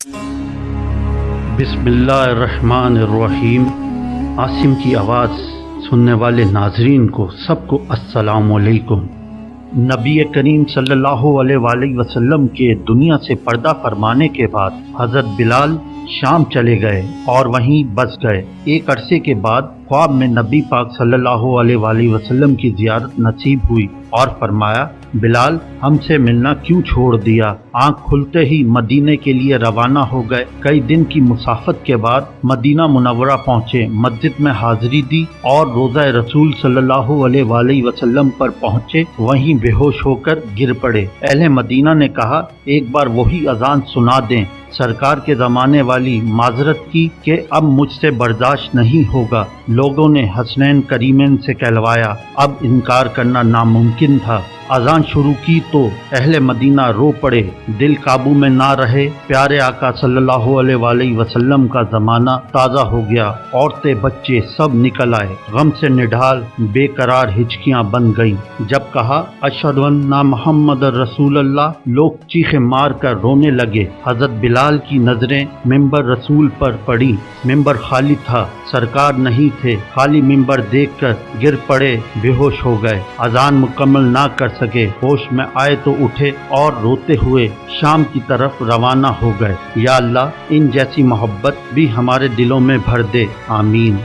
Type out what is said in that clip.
बिस्मिल्लाहिर्रहमानिर्रहीम। आसिम की आवाज़ सुनने वाले नाजरीन को सबको अस्सलाम वालेकुम। नबी करीम सल्लल्लाहु अलैहि वसल्लम के दुनिया से पर्दा फरमाने के बाद हज़रत बिलाल शाम चले गए और वहीं बस गए। एक अरसे के बाद ख्वाब में नबी पाक सल्लल्लाहु अलैहि वसल्लम की ज़ियारत नसीब हुई और फरमाया, बिलाल हमसे मिलना क्यों छोड़ दिया? आँख खुलते ही मदीने के लिए रवाना हो गए। कई दिन की मुसाफत के बाद मदीना मुनव्वरा पहुँचे, मस्जिद में हाजिरी दी और रोज़ा रसूल सल्लल्लाहु अलैहि वसल्लम पर पहुँचे। वहीं बेहोश होकर गिर पड़े। अहले मदीना ने कहा, एक बार वही अजान सुना दें। सरकार के ज़माने वाली माजरत की कि अब मुझसे बर्दाश्त नहीं होगा। लोगों ने हसनैन करीमैन से कहलवाया, अब इनकार करना नामुमकिन था। अजान शुरू की तो अहले मदीना रो पड़े, दिल काबू में ना रहे। प्यारे आका सल्लल्लाहु अलैहि वसल्लम का ज़माना ताज़ा हो गया। औरतें बच्चे सब निकल आए। गम से निढाल बेकरार हिचकियाँ बन गईं। जब कहा अशहदु अन्ना मुहम्मद रसूलुल्लाह, लोग चीखें मार कर रोने लगे। हज़रत बिलाल की नज़रें मिंबर रसूल पर पड़ी। मिंबर खाली था, सरकार नहीं थे। खाली मिंबर देखकर गिर पड़े, बेहोश हो गए। अजान मुकम्मल ना कर सके। होश में आए तो उठे और रोते हुए शाम की तरफ रवाना हो गए। या अल्लाह, इन जैसी मोहब्बत भी हमारे दिलों में भर दे। आमीन।